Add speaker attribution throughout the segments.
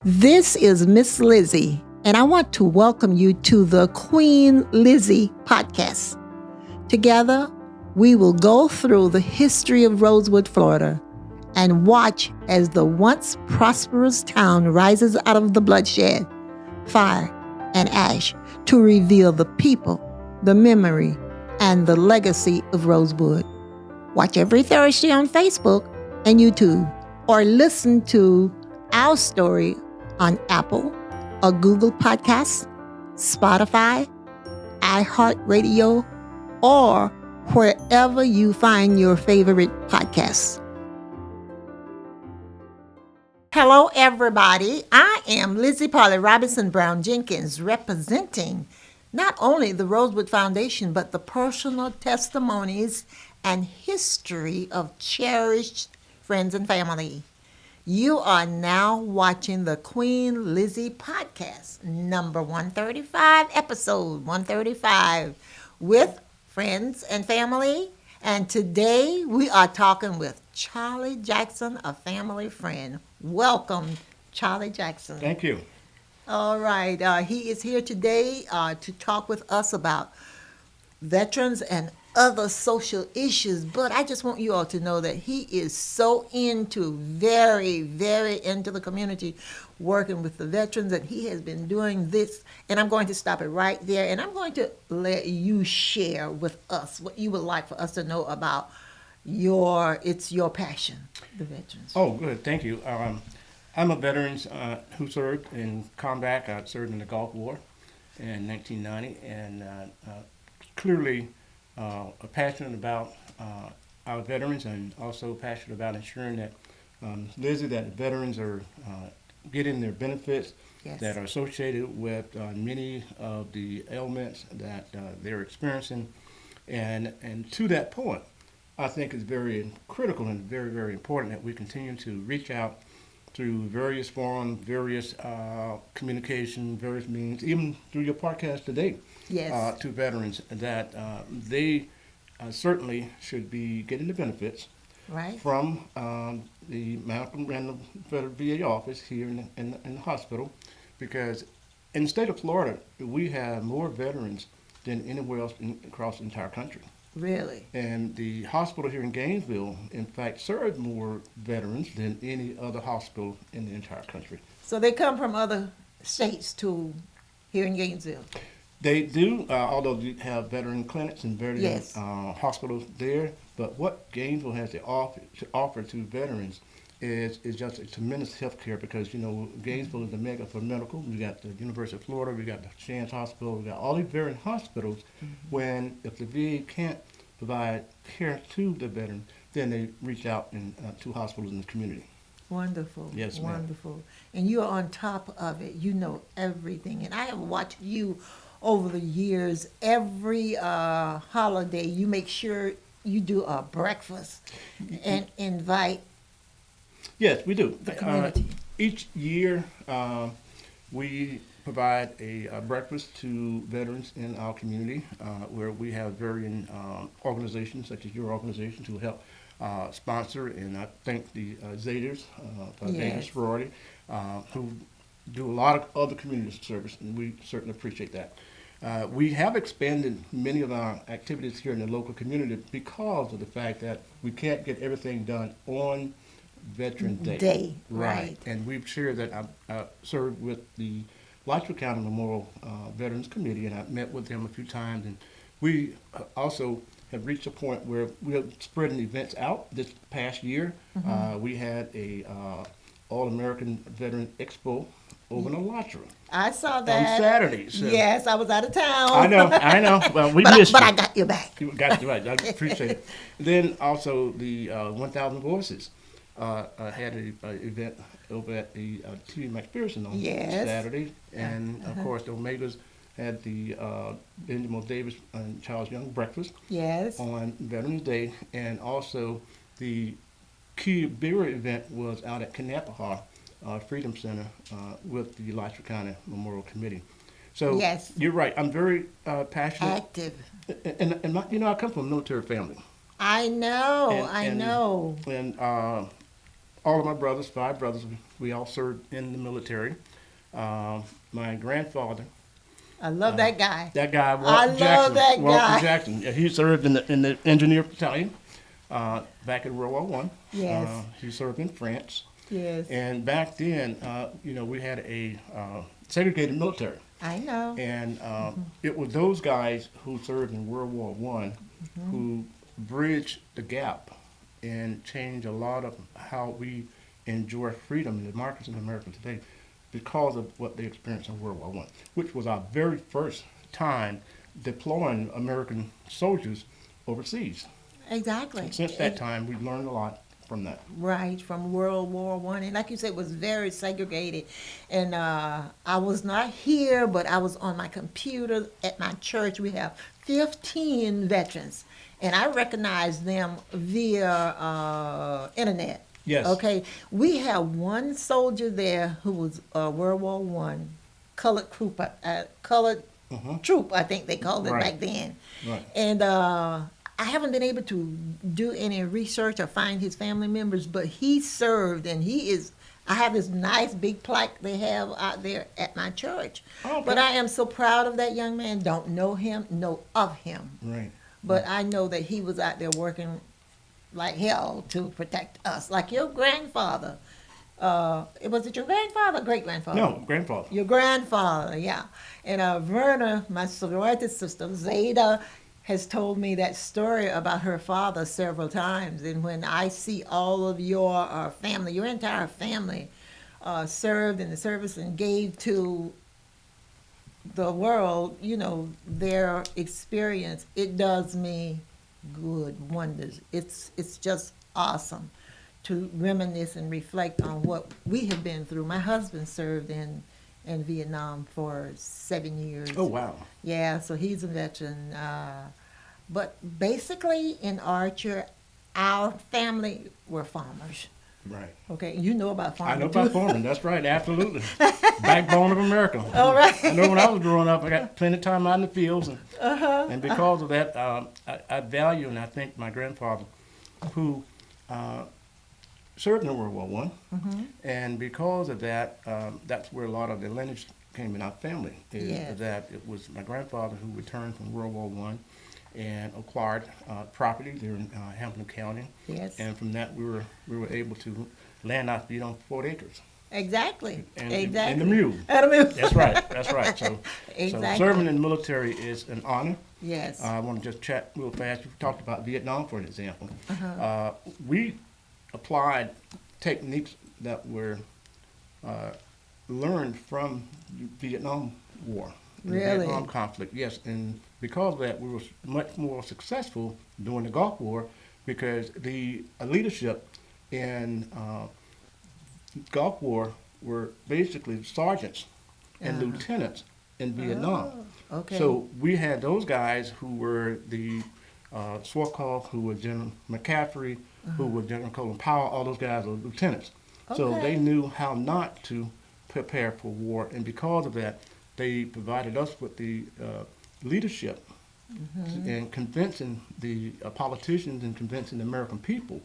Speaker 1: This is Miss Lizzie, and I want to welcome you to the Queen Lizzie podcast. Together, we will go through the history of Rosewood, Florida, and watch as the once prosperous town rises out of the bloodshed, fire, and ash to reveal the people, the memory, and the legacy of Rosewood. Watch every Thursday on Facebook and YouTube, or listen to our story on Apple or Google Podcasts, Spotify, iHeartRadio, or wherever you find your favorite podcasts. Hello, everybody. I am Lizzie Robinson Jenkins, representing not only the Rosewood Foundation, but the personal testimonies and history of cherished friends and family. You are now watching the Queen Lizzie podcast, number 135, episode 135, with friends and family. And today we are talking with Charlie Jackson, a family friend. Welcome, Charlie Jackson.
Speaker 2: Thank you.
Speaker 1: All right. He is here today to talk with us about veterans and other social issues, but I just want you all to know that he is so very into the community, working with the veterans, and he has been doing this, and I'm going to stop it right there, and I'm going to let you share with us what you would like for us to know about your passion, the veterans.
Speaker 2: Oh, good. Thank you. I'm a veteran who served in combat. I served in the Gulf War in 1990, and clearly passionate about our veterans, and also passionate about ensuring that, Lizzie, that the veterans are getting their benefits.
Speaker 1: Yes.
Speaker 2: That are associated with many of the ailments that they're experiencing. And to that point, I think it's very critical and very important that we continue to reach out through various forums, various communication, various means, even through your podcast today.
Speaker 1: Yes.
Speaker 2: To veterans, that they certainly should be getting the benefits
Speaker 1: Right.
Speaker 2: from the Malcolm Randall Federal VA office here in the hospital, because in the state of Florida, we have more veterans than anywhere else across the entire country.
Speaker 1: Really?
Speaker 2: And the hospital here in Gainesville, in fact, served more veterans than any other hospital in the entire country.
Speaker 1: So they come from other states to here in Gainesville.
Speaker 2: They do, although we have veteran clinics and veteran
Speaker 1: Yes.
Speaker 2: hospitals there. But what Gainesville has to offer to veterans is just a tremendous health care, because, Gainesville is the mecca for medical. We got the University of Florida, we got the Shands Hospital, we got all these veteran hospitals. If the VA can't provide care to the veteran, then they reach out to hospitals in the community.
Speaker 1: Wonderful.
Speaker 2: Yes, ma'am.
Speaker 1: Wonderful. And you're on top of it. You know everything. And I have watched you over the years. Every holiday, you make sure you do a breakfast and invite
Speaker 2: Yes, we do.
Speaker 1: the community.
Speaker 2: Each year, we provide a breakfast to veterans in our community, where we have varying organizations, such as your organization, to help sponsor. And I thank the Zaders, Veterans
Speaker 1: Yes.
Speaker 2: Sorority, who do a lot of other community service, and we certainly appreciate that. We have expanded many of our activities here in the local community because of the fact that we can't get everything done on Veteran Day.
Speaker 1: Right.
Speaker 2: And we've shared that. I served with the Litchfield County Memorial Veterans Committee, and I've met with them a few times. And we also have reached a point where we are spreading events out. This past year, we had a All-American Veteran Expo over in Alachua
Speaker 1: I saw
Speaker 2: on
Speaker 1: that.
Speaker 2: Saturdays.
Speaker 1: Yes, I was out of town.
Speaker 2: I know. Well, we
Speaker 1: but
Speaker 2: missed
Speaker 1: I
Speaker 2: you.
Speaker 1: got your back.
Speaker 2: You got it right. I appreciate it. Then also the 1,000 Voices had an event over at the TV McPherson on
Speaker 1: Yes.
Speaker 2: Saturday. And, of course, the Omegas had the Benjamin Davis and Charles Young breakfast
Speaker 1: Yes.
Speaker 2: on Veterans Day. And also the key bigger event was out at Kannapaha Freedom Center with the Litchfield County Memorial Committee. So
Speaker 1: Yes.
Speaker 2: you're right. I'm very passionate.
Speaker 1: Active.
Speaker 2: And I come from a military family.
Speaker 1: I know.
Speaker 2: And-
Speaker 1: I
Speaker 2: and-
Speaker 1: know.
Speaker 2: And all of my brothers, 5 brothers, we all served in the military. My grandfather,
Speaker 1: I love that guy.
Speaker 2: that guy,
Speaker 1: I
Speaker 2: Walter
Speaker 1: love
Speaker 2: Jackson.
Speaker 1: that
Speaker 2: Walter
Speaker 1: guy.
Speaker 2: Jackson. Yeah, he served in the engineer battalion back in World War One.
Speaker 1: Yes.
Speaker 2: He served in France.
Speaker 1: Yes.
Speaker 2: And back then, we had a segregated military.
Speaker 1: I know.
Speaker 2: And it was those guys who served in World War One who bridged the gap and changed a lot of how we enjoy freedom and democracy in America today because of what they experienced in World War One, which was our very first time deploying American soldiers overseas.
Speaker 1: Exactly.
Speaker 2: And since that time, we've learned a lot from that.
Speaker 1: Right, from World War One, and like you said, it was very segregated. And I was not here, but I was on my computer at my church. We have 15 veterans, and I recognize them via internet.
Speaker 2: Yes.
Speaker 1: Okay, we have one soldier there who was World War One, colored troop, I think they called it
Speaker 2: Right.
Speaker 1: back then.
Speaker 2: Right.
Speaker 1: And I haven't been able to do any research or find his family members, but he served, and he is. I have this nice big plaque they have out there at my church.
Speaker 2: Okay.
Speaker 1: But I am so proud of that young man. Don't know him, know of him.
Speaker 2: Right.
Speaker 1: But I know that he was out there working like hell to protect us. Like your grandfather. Was it your grandfather or great-grandfather?
Speaker 2: No, grandfather.
Speaker 1: Your grandfather, yeah. And Verna, my sorority sister, Zeta, has told me that story about her father several times. And when I see all of your family, your entire family, served in the service and gave to the world, their experience, it does me good wonders. It's just awesome to reminisce and reflect on what we have been through. My husband served in Vietnam for 7 years.
Speaker 2: Oh, wow.
Speaker 1: Yeah, so he's a veteran. But basically in Archer, our family were farmers.
Speaker 2: Right.
Speaker 1: Okay, you know about farming.
Speaker 2: I know about farming. That's right. Absolutely. Backbone of America.
Speaker 1: All right.
Speaker 2: I know when I was growing up, I got plenty of time out in the fields. And because of that, I value and I thank my grandfather who served in World War One. And because of that, that's where a lot of the lineage came in our family. Is
Speaker 1: Yes.
Speaker 2: that it was my grandfather who returned from World War One and acquired property there in Hampton County.
Speaker 1: Yes.
Speaker 2: And from that, we were able to land our feet on 40 acres.
Speaker 1: Exactly.
Speaker 2: And
Speaker 1: exactly.
Speaker 2: the mule.
Speaker 1: And the mule.
Speaker 2: That's right. That's right. So,
Speaker 1: Exactly.
Speaker 2: so serving in the military is an honor.
Speaker 1: Yes.
Speaker 2: I want to just chat real fast. You talked about Vietnam, for an example. We applied techniques that were learned from the Vietnam War. The
Speaker 1: Really?
Speaker 2: Vietnam conflict, yes. And because of that, we were much more successful during the Gulf War because the leadership in Gulf War were basically sergeants and lieutenants in Vietnam.
Speaker 1: Oh, okay.
Speaker 2: So we had those guys who were the Swarkov, who was General McCaffrey, who was General Colin Powell. All those guys were lieutenants. So
Speaker 1: Okay.
Speaker 2: they knew how not to prepare for war, and because of that, they provided us with the leadership and convincing the politicians and convincing the American people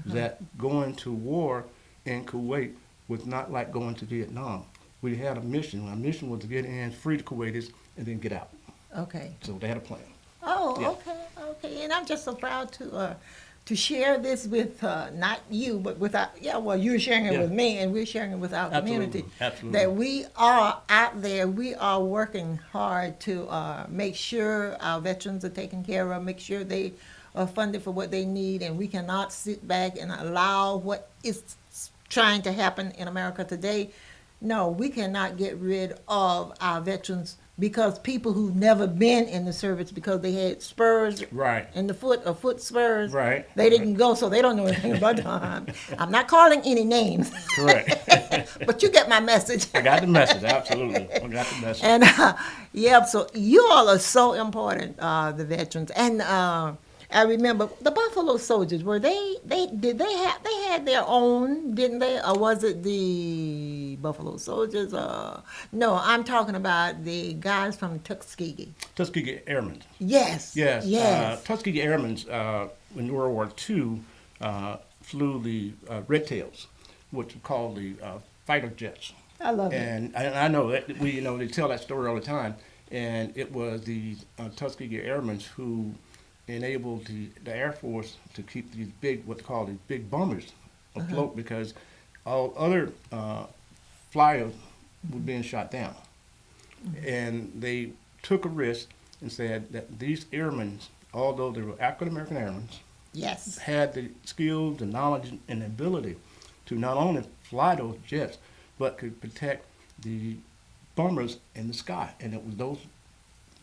Speaker 2: that going to war in Kuwait was not like going to Vietnam. We had a mission. Our mission was to get in, free the Kuwaitis, and then get out.
Speaker 1: Okay.
Speaker 2: So they had a plan.
Speaker 1: Oh,
Speaker 2: Yeah.
Speaker 1: okay. And I'm just so proud to share this with not you, but with our, you're sharing it
Speaker 2: Yeah.
Speaker 1: with me, and we're sharing it with our community.
Speaker 2: Absolutely.
Speaker 1: That we are out there, we are working hard to make sure our veterans are taken care of, make sure they are funded for what they need, and we cannot sit back and allow what is trying to happen in America today. No, we cannot get rid of our veterans because people who've never been in the service because they had spurs
Speaker 2: Right.
Speaker 1: in the foot or foot spurs.
Speaker 2: Right.
Speaker 1: They didn't go, so they don't know anything about time. I'm not calling any names,
Speaker 2: Correct.
Speaker 1: but you get my message.
Speaker 2: I got the message. Absolutely. I got the message.
Speaker 1: And so you all are so important, the veterans. And I remember the Buffalo Soldiers. They had their own, didn't they? Or was it the Buffalo Soldiers? No, I'm talking about the guys from Tuskegee.
Speaker 2: Tuskegee Airmen.
Speaker 1: Yes.
Speaker 2: Yes. Tuskegee Airmen in World War II flew the Red Tails. what you call the fighter jets.
Speaker 1: I love it.
Speaker 2: And I know that they tell that story all the time. And it was the Tuskegee Airmen who enabled the Air Force to keep these big, what they call these big bombers afloat because all other flyers were being shot down. And they took a risk and said that these airmen, although they were African American airmen,
Speaker 1: Yes.
Speaker 2: had the skills, the knowledge, and the ability to not only fly those jets, but could protect the bombers in the sky. And it was those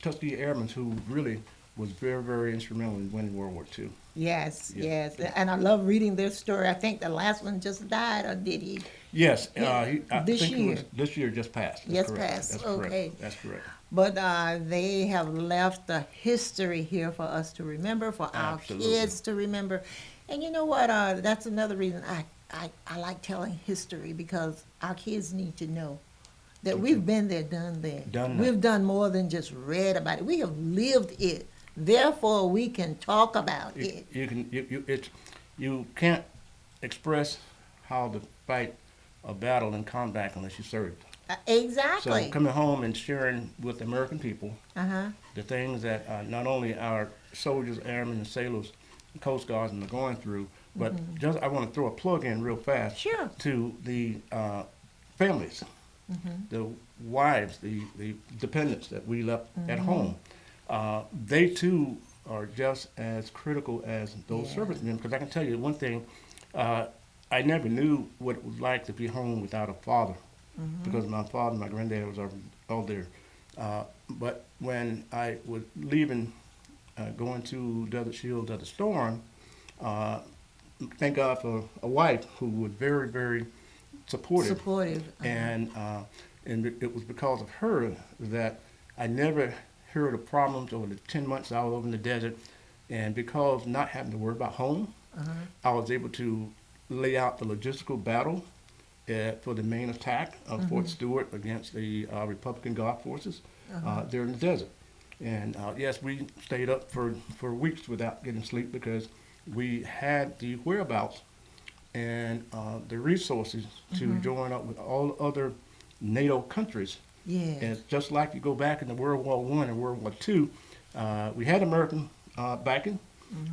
Speaker 2: Tuskegee Airmen who really was very, very instrumental in winning World War II.
Speaker 1: Yes,
Speaker 2: Yeah.
Speaker 1: yes. And I love reading their story. I think the last one just died, or did he?
Speaker 2: Yes,
Speaker 1: Yeah,
Speaker 2: I
Speaker 1: this
Speaker 2: think
Speaker 1: year.
Speaker 2: it was this year just passed. That's
Speaker 1: Just
Speaker 2: correct.
Speaker 1: passed,
Speaker 2: That's
Speaker 1: okay.
Speaker 2: correct. That's correct.
Speaker 1: But they have left a history here for us to remember, for our
Speaker 2: Absolutely.
Speaker 1: kids to remember. And you know what? That's another reason I like telling history, because our kids need to know that we've been there, done that.
Speaker 2: Done that.
Speaker 1: We've done more than just read about it. We have lived it. Therefore, we can talk about it.
Speaker 2: You can't express how to fight a battle in combat unless you served.
Speaker 1: Exactly.
Speaker 2: So coming home and sharing with the American people
Speaker 1: Uh-huh.
Speaker 2: the things that not only our soldiers, airmen, and sailors, and Coast Guardsmen are going through, but just I want to throw a plug in real fast
Speaker 1: Sure.
Speaker 2: to the families, the wives, the dependents that we left at home. They too are just as critical as those
Speaker 1: Yeah.
Speaker 2: servicemen. Because I can tell you one thing, I never knew what it was like to be home without a father, because my father and my granddad was all there. But when I was leaving, going to Desert Shield, Desert Storm, thank God for a wife who was very, very supportive.
Speaker 1: Supportive.
Speaker 2: And it was because of her that I never heard of problems over the 10 months I was over in the desert. And because not having to worry about home, I was able to lay out the logistical battle for the main attack of Fort Stewart against the Republican Guard forces there in the desert. And yes, we stayed up for weeks without getting sleep because we had the whereabouts and the resources to join up with all other NATO countries.
Speaker 1: Yeah.
Speaker 2: And it's just like you go back into World War I and World War II, we had American backing,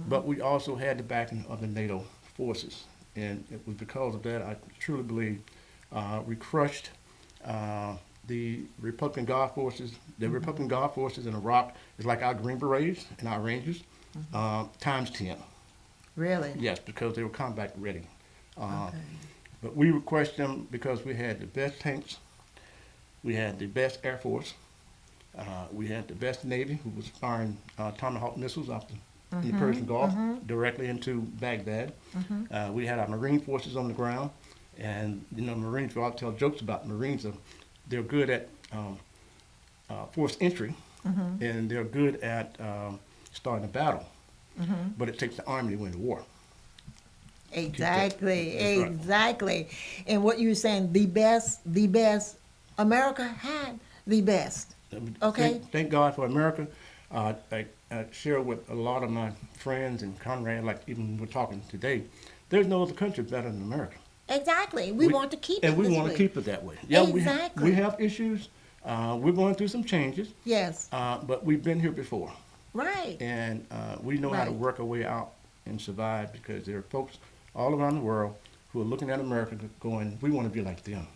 Speaker 2: but we also had the backing of the NATO forces. And it was because of that, I truly believe, we crushed the Republican Guard forces. The Republican Guard forces in Iraq is like our Green Berets and our Rangers, times 10.
Speaker 1: Really?
Speaker 2: Yes, because they were combat ready.
Speaker 1: Okay.
Speaker 2: But we requested them because we had the best tanks, we had the best Air Force, we had the best Navy, who was firing Tomahawk missiles off in the Persian Gulf directly into Baghdad. We had our Marine forces on the ground, and Marines. We all tell jokes about Marines. They're good at forced entry, and they're good at starting a battle. But it takes the Army to win the war.
Speaker 1: Exactly,
Speaker 2: That's right.
Speaker 1: exactly. And what you were saying, the best, America had the best. Okay.
Speaker 2: Thank God for America. I share with a lot of my friends and Conrad, like even we're talking today, there's no other country better than America.
Speaker 1: Exactly. We want to keep it
Speaker 2: And we
Speaker 1: this
Speaker 2: want
Speaker 1: way.
Speaker 2: to keep it that way. Yeah,
Speaker 1: Exactly.
Speaker 2: we have issues. We're going through some changes,
Speaker 1: Yes.
Speaker 2: but we've been here before.
Speaker 1: Right.
Speaker 2: And we know how to
Speaker 1: Right.
Speaker 2: work our way out and survive because there are folks all around the world who are looking at America going, we want to be like them.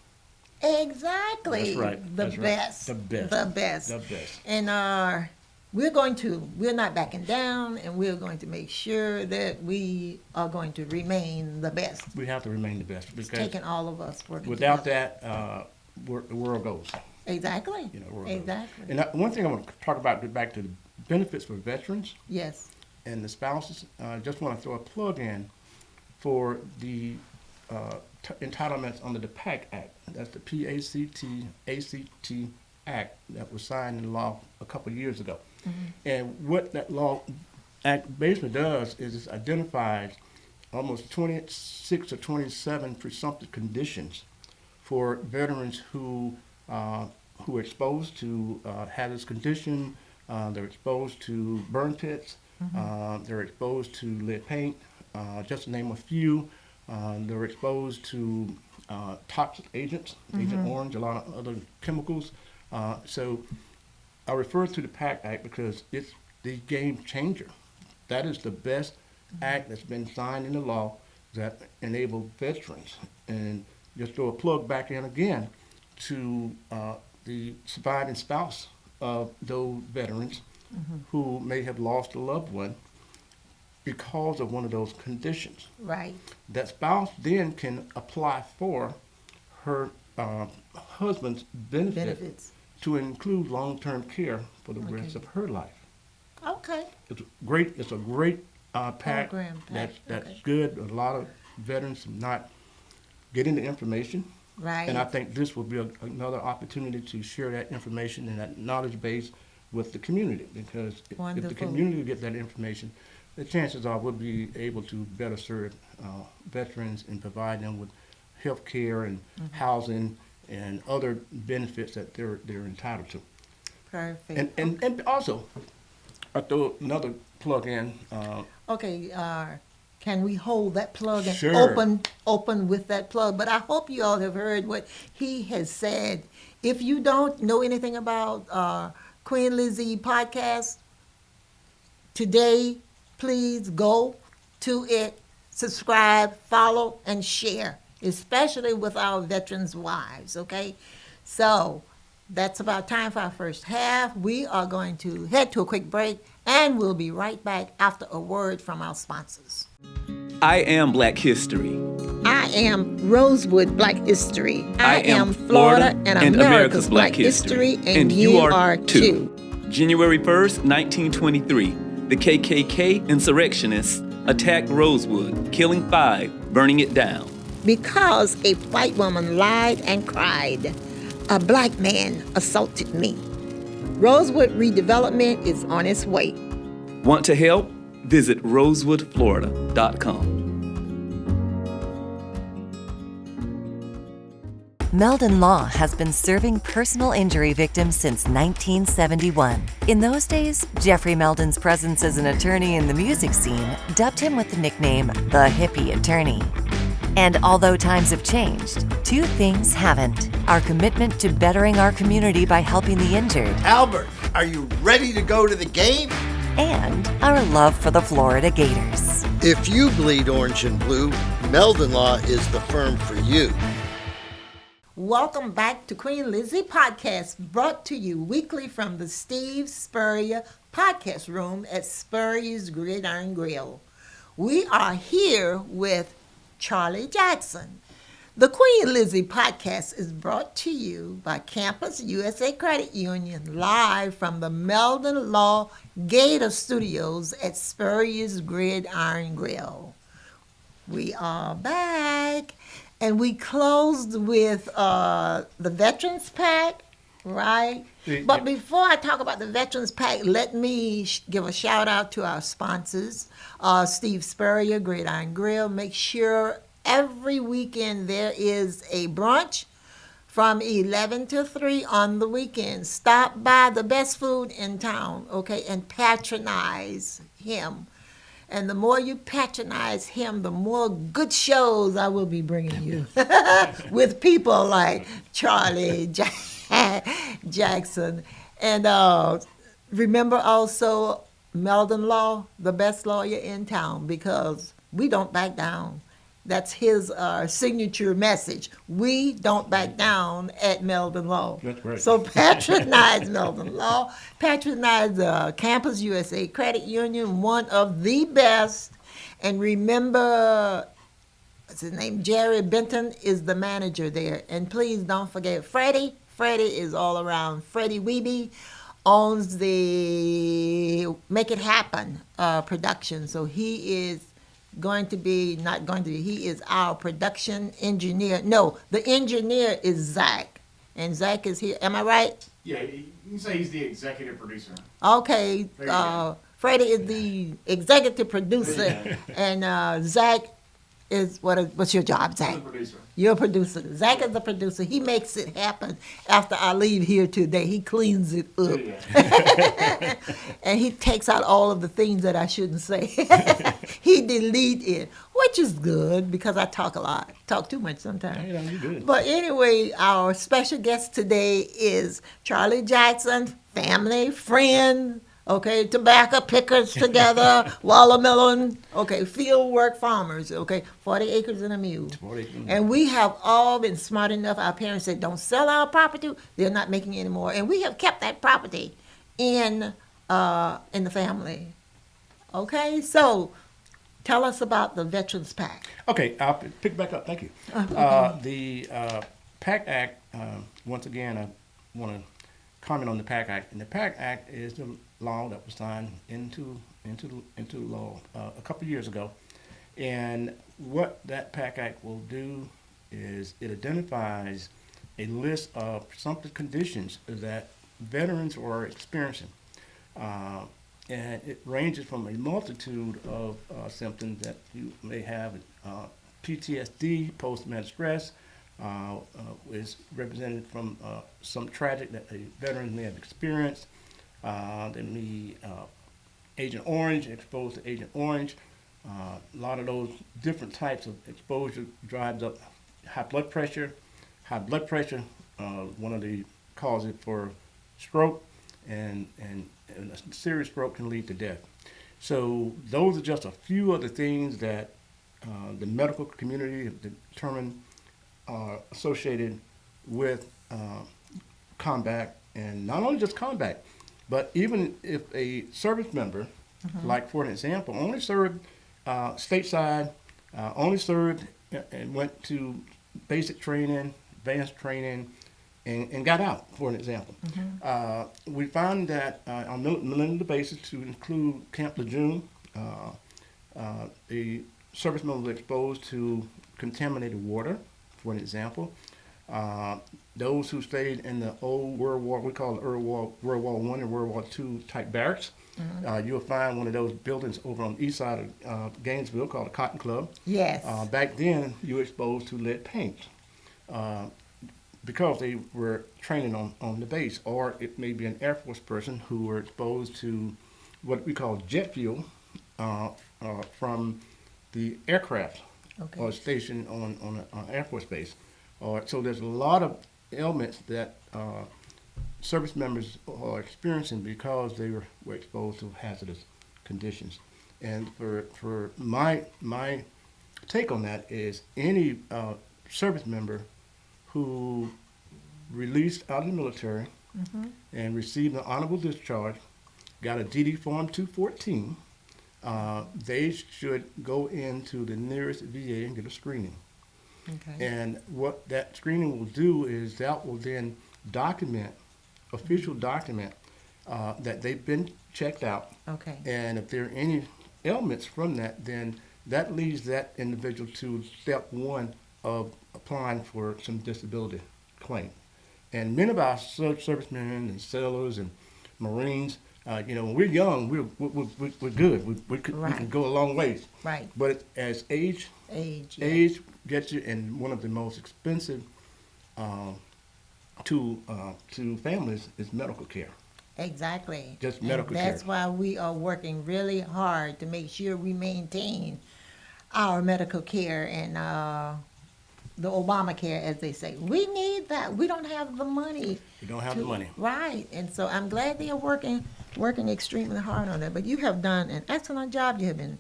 Speaker 1: Exactly.
Speaker 2: That's right.
Speaker 1: The
Speaker 2: That's right.
Speaker 1: best.
Speaker 2: The best.
Speaker 1: The best.
Speaker 2: The best.
Speaker 1: And we're not backing down, and we're going to make sure that we are going to remain the best.
Speaker 2: We have to remain the best
Speaker 1: It's
Speaker 2: because
Speaker 1: taking all of us working
Speaker 2: without
Speaker 1: together.
Speaker 2: that, the world goes.
Speaker 1: Exactly.
Speaker 2: The world goes.
Speaker 1: Exactly.
Speaker 2: And one thing I want to talk about, get back to the benefits for veterans
Speaker 1: Yes.
Speaker 2: and the spouses. I just want to throw a plug in for the entitlements under the PACT Act. That's the PACT Act that was signed into law a couple of years ago. And what that law act basically does is it identifies almost 26 or 27 presumptive conditions for veterans who are exposed to hazardous condition, they're exposed to burn pits, they're exposed to lead paint, just to name a few. They're exposed to toxic agents, Agent Orange, a lot of other chemicals. So I refer to the PACT Act because it's the game changer. That is the best act that's been signed into law that enable veterans. And just throw a plug back in again to the surviving spouse of those veterans who may have lost a loved one because of one of those conditions.
Speaker 1: Right.
Speaker 2: That spouse then can apply for her husband's benefits to include long-term care for the rest of her life.
Speaker 1: Okay.
Speaker 2: It's great. It's a great pack.
Speaker 1: Program pack.
Speaker 2: That's
Speaker 1: Okay.
Speaker 2: good. A lot of veterans not getting the information.
Speaker 1: Right.
Speaker 2: And I think this will be another opportunity to share that information and that knowledge base with the community, because if the
Speaker 1: Wonderful.
Speaker 2: community get that information, the chances are we'll be able to better serve veterans and provide them with health care and housing and other benefits that they're entitled to.
Speaker 1: Perfect.
Speaker 2: And also, I throw another plug in.
Speaker 1: Okay, can we hold that plug and
Speaker 2: Sure.
Speaker 1: open with that plug? But I hope you all have heard what he has said. If you don't know anything about Queen Lizzie podcast, today, please go to it, subscribe, follow, and share, especially with our veterans' wives, okay? So that's about time for our first half. We are going to head to a quick break, and we'll be right back after a word from our sponsors.
Speaker 3: I am Black History.
Speaker 1: I am Rosewood Black History.
Speaker 3: I am Florida
Speaker 1: and America's Black History, and you are too.
Speaker 3: January 1st, 1923, the KKK insurrectionists attacked Rosewood, killing 5, burning it down.
Speaker 1: Because a white woman lied and cried, a black man assaulted me. Rosewood redevelopment is on its way.
Speaker 3: Want to help? Visit rosewoodflorida.com.
Speaker 4: Meldon Law has been serving personal injury victims since 1971. In those days, Jeffrey Meldon's presence as an attorney in the music scene dubbed him with the nickname the Hippie Attorney. And although times have changed, 2 things haven't: our commitment to bettering our community by helping the injured,
Speaker 5: Albert, are you ready to go to the game?
Speaker 4: and our love for the Florida Gators.
Speaker 5: If you bleed orange and blue, Meldon Law is the firm for you.
Speaker 1: Welcome back to Queen Lizzie Podcast, brought to you weekly from the Steve Spurrier Podcast Room at Spurrier's Gridiron Grill. We are here with Charlie Jackson. The Queen Lizzie Podcast is brought to you by Campus USA Credit Union, live from the Meldon Law Gator Studios at Spurrier's Gridiron Grill. We are back. And we closed with the Veterans Pack, right? But before I talk about the Veterans Pack, let me give a shout out to our sponsors, Steve Spurrier, Gridiron Grill. Make sure every weekend there is a brunch from 11 to 3 on the weekend. Stop by the best food in town, okay, and patronize him. And the more you patronize him, the more good shows I will be bringing you with people like Charlie Jackson. And remember also Meldon Law, the best lawyer in town, because we don't back down. That's his signature message. We don't back down at Meldon Law.
Speaker 2: That's right.
Speaker 1: So patronize Meldon Law. Patronize Campus USA Credit Union, one of the best. And remember, what's his name? Jerry Benton is the manager there. And please don't forget Freddie. Freddie is all around. Freddie Weeby owns the Make It Happen production. So he is he is our production engineer. No, the engineer is Zach. And Zach is here. Am I right?
Speaker 6: Yeah, you can say he's the executive producer.
Speaker 1: Okay.
Speaker 6: There you go.
Speaker 1: Freddie is the executive producer. And Zach what's your job,
Speaker 6: I'm
Speaker 1: Zach?
Speaker 6: the producer.
Speaker 1: You're a producer. Zach is the producer. He makes it happen after I leave here today. He cleans it up.
Speaker 6: Yeah.
Speaker 1: And he takes out all of the things that I shouldn't say. He delete it, which is good because I talk a lot. Talk too much sometimes.
Speaker 2: Yeah, you're good.
Speaker 1: But anyway, our special guest today is Charlie Jackson, family, friend, okay, tobacco pickers together, watermelon, okay, field work farmers, okay, 40 acres and a mule.
Speaker 2: 40 acres.
Speaker 1: And we have all been smart enough, our parents said, don't sell our property, they're not making it anymore. And we have kept that property in the family. Okay, so tell us about the Veterans Pact.
Speaker 2: Okay, I'll pick back up. Thank you. The PAC Act, once again, I want to comment on the PAC Act. And the PAC Act is the law that was signed into law a couple of years ago. And what that PAC Act will do is it identifies a list of presumptive conditions that veterans are experiencing. And it ranges from a multitude of symptoms that you may have. PTSD, post-traumatic stress, is represented from some tragic that a veteran may have experienced. There may be Agent Orange, exposed to Agent Orange. A lot of those different types of exposure drives up high blood pressure. High blood pressure, one of the causes for stroke, and a serious stroke can lead to death. So those are just a few of the things that the medical community have determined are associated with combat, and not only just combat, but even if a service member, like for an example, only served stateside, only served and went to basic training, advanced training, and got out, for an example. We found that on a millennial basis, to include Camp Lejeune, the service member was exposed to contaminated water, for an example. Those who stayed in the old World War, we call it World War I and World War II type barracks, you'll find one of those buildings over on the east side of Gainesville called the Cotton Club.
Speaker 1: Yes.
Speaker 2: Back then, you were exposed to lead paint because they were training on the base, or it may be an Air Force person who were exposed to what we call jet fuel from the aircraft or stationed on an Air Force base. So there's a lot of ailments that service members are experiencing because they were exposed to hazardous conditions. And for my take on that is any service member who released out of the military and received an honorable discharge, got a DD Form 214, they should go into the nearest VA and get a screening.
Speaker 1: Okay.
Speaker 2: And what that screening will do is that will then official document that they've been checked out.
Speaker 1: Okay.
Speaker 2: And if there are any ailments from that, then that leads that individual to step one of applying for some disability claim. And many of our servicemen and sailors and Marines, when we're young, we're good. We can go a long ways.
Speaker 1: Right.
Speaker 2: But as age gets you, and one of the most expensive to families is medical care.
Speaker 1: Exactly.
Speaker 2: Just medical
Speaker 1: and that's
Speaker 2: care.
Speaker 1: why we are working really hard to make sure we maintain our medical care and the Obamacare, as they say. We need that. We don't have the money.
Speaker 2: We don't have the money.
Speaker 1: Right. And so I'm glad they are working extremely hard on that. But you have done an excellent job. You have been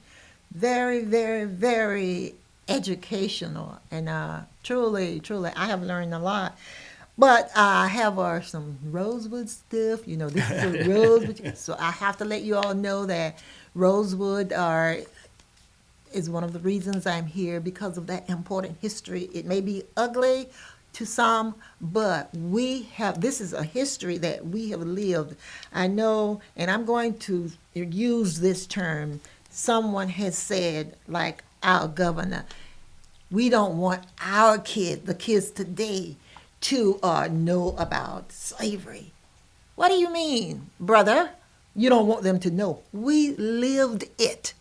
Speaker 1: very, very, very educational. And truly, I have learned a lot. But I have some Rosewood stuff. This is a Rosewood. So I have to let you all know that Rosewood is one of the reasons I'm here, because of that important history. It may be ugly to some, but this is a history that we have lived. I know, and I'm going to use this term, someone has said, like our governor, we don't want our the kids today, to know about slavery. What do you mean, brother? You don't want them to know. We lived it.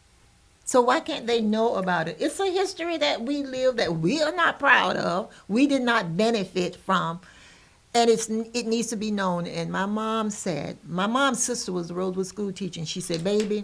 Speaker 1: So why can't they know about it? It's a history that we live that we are not proud of. We did not benefit from. And it needs to be known. And my mom's sister was a Rosewood school teacher, and she said, baby,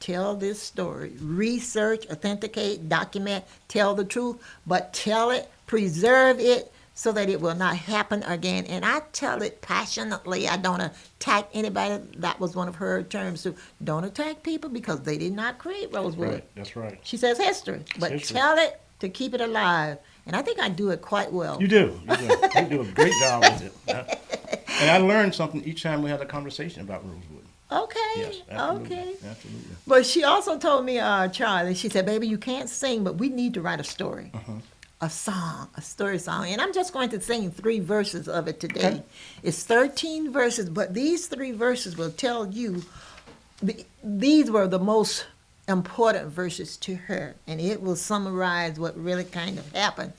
Speaker 1: tell this story. Research, authenticate, document, tell the truth, but tell it, preserve it so that it will not happen again. And I tell it passionately. I don't attack anybody. That was one of her terms too. Don't attack people because they did not create Rosewood.
Speaker 2: That's right.
Speaker 1: She says history, but
Speaker 2: history.
Speaker 1: Tell it to keep it alive. And I think I do it quite well.
Speaker 2: You do. You do a great job with it. And I learned something each time we had a conversation about Rosewood.
Speaker 1: Okay.
Speaker 2: Yes, absolutely.
Speaker 1: Okay.
Speaker 2: Absolutely.
Speaker 1: But she also told me, Charlie, she said, baby, you can't sing, but we need to write a story. A song, a story song. And I'm just going to sing 3 verses of it today.
Speaker 2: Okay.
Speaker 1: It's 13 verses, but these 3 verses will tell you, these were the most important verses to her. And it will summarize what really kind of happened.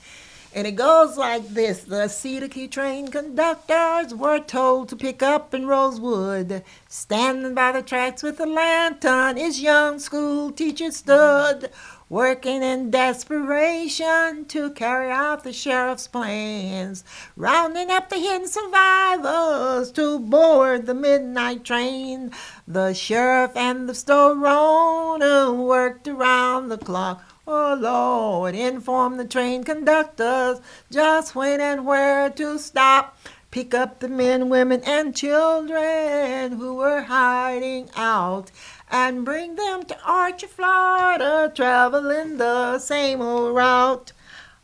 Speaker 1: And it goes like this. The Cedar Key train conductors were told to pick up in Rosewood. Standing by the tracks with a lantern, his young school teacher stood, working in desperation to carry out the sheriff's plans, rounding up the hidden survivors to board the midnight train. The sheriff and the store owner worked around the clock. Oh, Lord, inform the train conductors just when and where to stop. Pick up the men, women, and children who were hiding out and bring them to Archer, Florida, traveling the same old route.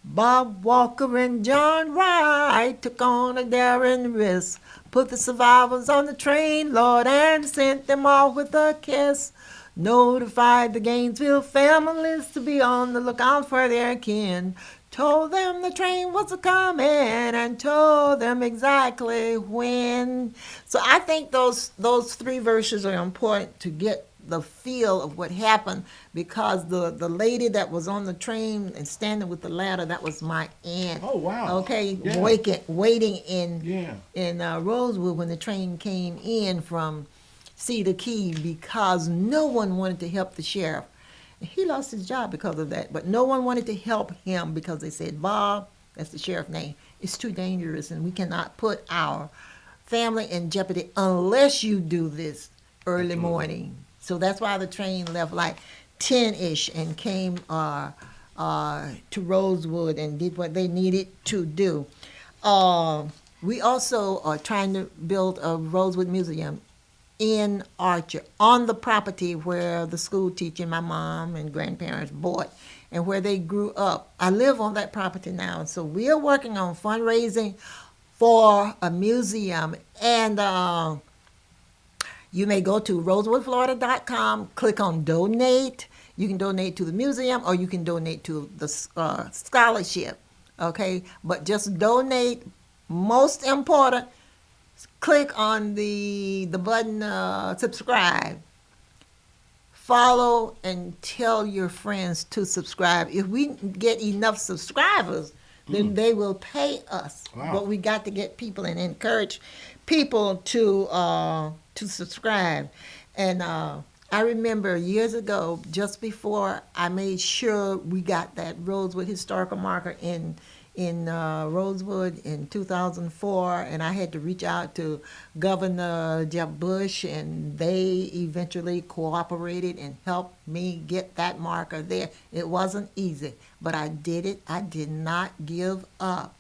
Speaker 1: Bob Walker and John Wright took on a daring risk, put the survivors on the train, Lord, and sent them off with a kiss. Notified the Gainesville families to be on the lookout for their kin. Told them the train was a-coming and told them exactly when. So I think those 3 verses are important to get the feel of what happened, because the lady that was on the train and standing with the ladder, that was my aunt.
Speaker 2: Oh, wow.
Speaker 1: Okay,
Speaker 2: Yeah.
Speaker 1: waiting in
Speaker 2: Yeah.
Speaker 1: Rosewood when the train came in from Cedar Key, because no one wanted to help the sheriff. He lost his job because of that, but no one wanted to help him because they said, Bob, that's the sheriff's name, it's too dangerous and we cannot put our family in jeopardy unless you do this early morning. So that's why the train left like 10-ish and came to Rosewood and did what they needed to do. We also are trying to build a Rosewood Museum in Archer, on the property where the school teacher, my mom and grandparents bought, and where they grew up. I live on that property now, and so we are working on fundraising for a museum. And you may go to rosewoodflorida.com, click on donate. You can donate to the museum, or you can donate to the scholarship, okay? But just donate. Most important, click on the button subscribe. Follow and tell your friends to subscribe. If we get enough subscribers, then they will pay us.
Speaker 2: Wow.
Speaker 1: But we got to get people and encourage people to subscribe. And I remember years ago, just before I made sure we got that Rosewood historical marker in Rosewood in 2004, and I had to reach out to Governor Jeb Bush, and they eventually cooperated and helped me get that marker there. It wasn't easy, but I did it. I did not give up.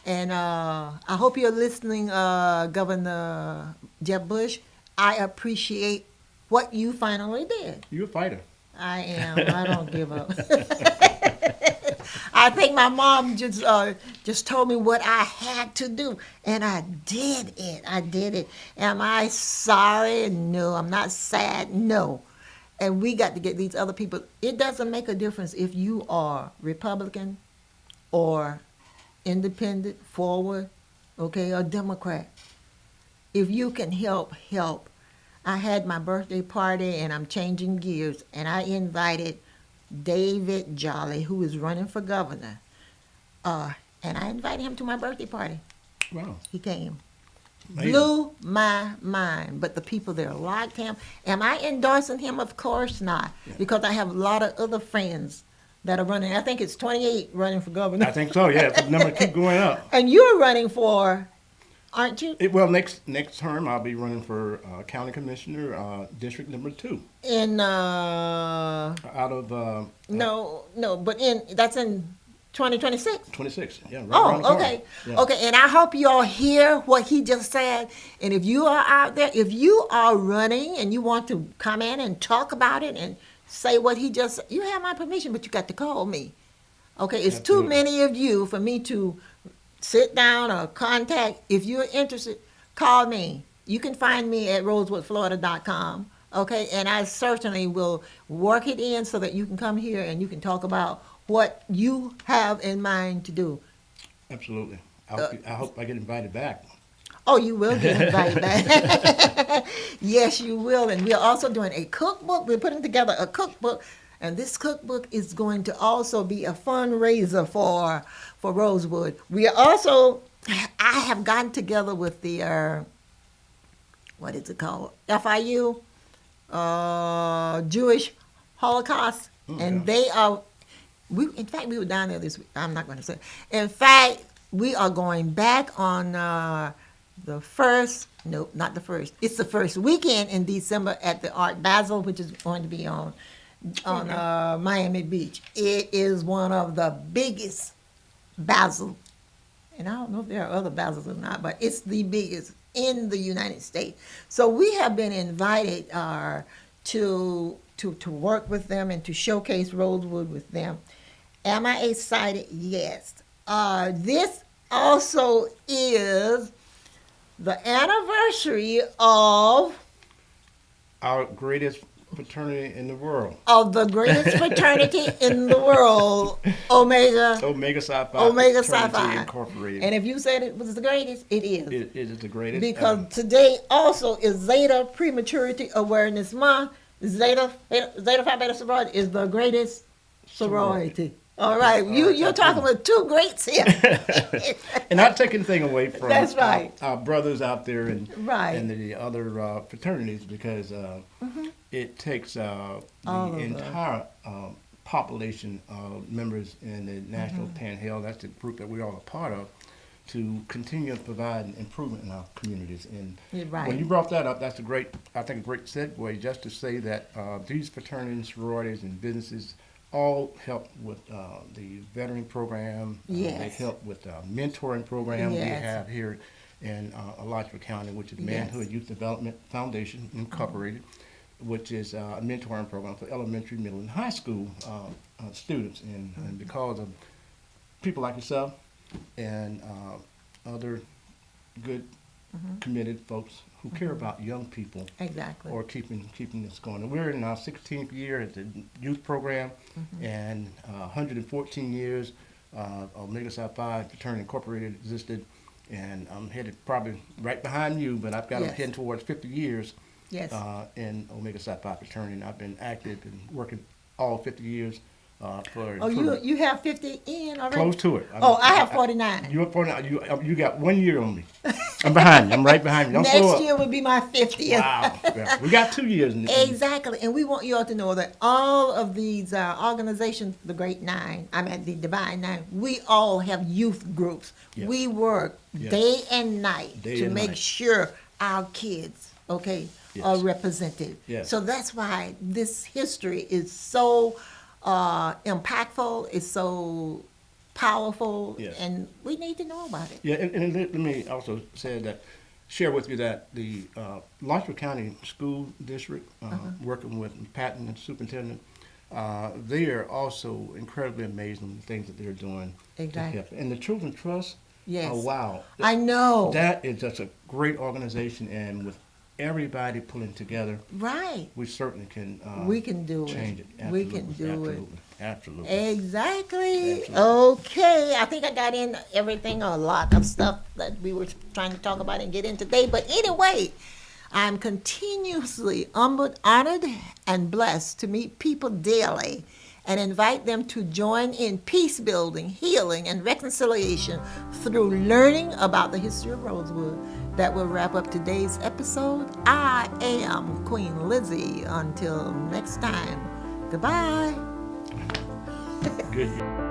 Speaker 1: And I hope you're listening, Governor Jeb Bush. I appreciate what you finally did.
Speaker 2: You're a fighter.
Speaker 1: I am. I don't give up. I think my mom just told me what I had to do, and I did it. I did it. Am I sorry? No. I'm not sad? No. And we got to get these other people. It doesn't make a difference if you are Republican or independent, forward, okay, or Democrat. If you can help, help. I had my birthday party, and I'm changing gears, and I invited David Jolly, who is running for governor, and I invited him to my birthday party.
Speaker 2: Wow.
Speaker 1: He came.
Speaker 2: Amazing.
Speaker 1: Blew my mind. But the people there liked him. Am I endorsing him? Of course not. Because I have a lot of other friends that are running. I think it's 28 running for governor.
Speaker 2: I think so, yeah. The number keep going up.
Speaker 1: And you're running for, aren't you?
Speaker 2: Well, next term I'll be running for county commissioner, district number 2.
Speaker 1: In
Speaker 2: Out of
Speaker 1: no, but that's in 2026.
Speaker 2: 26. Yeah, right around the
Speaker 1: Oh,
Speaker 2: corner.
Speaker 1: okay.
Speaker 2: Yeah.
Speaker 1: Okay, and I hope you all hear what he just said. And if you are out there, if you are running and you want to come in and talk about it and say what he just said, you have my permission, but you got to call me. Okay, it's too
Speaker 2: Absolutely.
Speaker 1: many of you for me to sit down or contact. If you're interested, call me. You can find me at rosewoodflorida.com. Okay, and I certainly will work it in so that you can come here and you can talk about what you have in mind to do.
Speaker 2: Absolutely. I hope I get invited back.
Speaker 1: Oh, you will get invited back. Yes, you will. And we're also doing a cookbook. We're putting together a cookbook. And this cookbook is going to also be a fundraiser for Rosewood. We are also, I have gotten together with the, what is it called? FIU, Jewish Holocaust. And they are, in fact, we were down there this week. I'm not going to say. In fact, we are going back on the first, nope, not the first. It's the first weekend in December at the Art Basel, which is going to be on Miami Beach. It is one of the biggest Basel, and I don't know if there are other Basels or not, but it's the biggest in the United States. So we have been invited to work with them and to showcase Rosewood with them. Am I excited? Yes. This also is the anniversary of
Speaker 2: Our greatest fraternity in the world.
Speaker 1: the greatest fraternity in the world, Omega
Speaker 2: Psi Phi.
Speaker 1: Psi
Speaker 2: Fraternity
Speaker 1: Phi.
Speaker 2: Incorporated.
Speaker 1: And if you said it was the greatest, it is.
Speaker 2: It is the greatest.
Speaker 1: Because today also is Zeta Prematurity Awareness Month. Zeta Phi Beta sorority is the greatest sorority. All right, you're talking with two greats here.
Speaker 2: And not taking anything away from
Speaker 1: That's right.
Speaker 2: our brothers out there and
Speaker 1: Right.
Speaker 2: and the other fraternities, because it takes the
Speaker 1: All of
Speaker 2: entire population of members in the National Panhandle, that's the group that we're all a part of, to continue to provide improvement in our communities. And
Speaker 1: You're right.
Speaker 2: when you brought that up, that's a great segue just to say that these fraternities, sororities, and businesses all help with the veteran program.
Speaker 1: Yes.
Speaker 2: They help with the mentoring program we
Speaker 1: Yes.
Speaker 2: have here in Alachua County, which is
Speaker 1: Yes.
Speaker 2: Manhood Youth Development Foundation Incorporated, which is a mentoring program for elementary, middle, and high school students. And because of people like yourself and other good, committed folks who care about young people
Speaker 1: Exactly.
Speaker 2: or keeping this going. And we're in our 16th year at the youth program, and 114 years Omega Psi Phi Fraternity Incorporated existed, and I'm headed probably right behind you, but I've got
Speaker 1: Yes.
Speaker 2: heading towards 50 years
Speaker 1: Yes.
Speaker 2: in Omega Psi Phi Fraternity, and I've been active and working all 50 years for.
Speaker 1: Oh, you have 50 in already?
Speaker 2: Close to it.
Speaker 1: I have 49.
Speaker 2: You're 49. You got 1 year on me. I'm behind you. I'm right behind you. Don't slow
Speaker 1: Next
Speaker 2: up.
Speaker 1: year will be my 50th.
Speaker 2: Wow. Yeah. We got 2 years.
Speaker 1: Exactly. And we want you all to know that all of these organizations, the Great Nine, the Divine Nine, we all have youth groups.
Speaker 2: Yes.
Speaker 1: We work
Speaker 2: Yes.
Speaker 1: day and night
Speaker 2: Day
Speaker 1: to
Speaker 2: and
Speaker 1: make
Speaker 2: night.
Speaker 1: sure our kids,
Speaker 2: Yes.
Speaker 1: are represented.
Speaker 2: Yes.
Speaker 1: So that's why this history is so impactful, it's so powerful,
Speaker 2: Yes.
Speaker 1: and we need to know about it.
Speaker 2: Yeah, and let me also share with you that the Alachua County School District, working with Patton and Superintendent, they are also incredibly amazing the things that they're doing. to
Speaker 1: Exactly.
Speaker 2: help. And the Children's Trust,
Speaker 1: Yes.
Speaker 2: wow.
Speaker 1: I know.
Speaker 2: That is just a great organization, and with everybody pulling together,
Speaker 1: Right.
Speaker 2: we certainly can
Speaker 1: We can do it.
Speaker 2: change it.
Speaker 1: We can
Speaker 2: Absolutely.
Speaker 1: do it.
Speaker 2: Absolutely.
Speaker 1: Exactly.
Speaker 2: Absolutely.
Speaker 1: Okay. I think I got in everything, a lot of stuff that we were trying to talk about and get in today. But anyway, I'm continuously humbled, honored, and blessed to meet people daily and invite them to join in peace building, healing, and reconciliation through learning about the history of Rosewood. That will wrap up today's episode. I am Queen Lizzie. Until next time, goodbye.
Speaker 2: Good.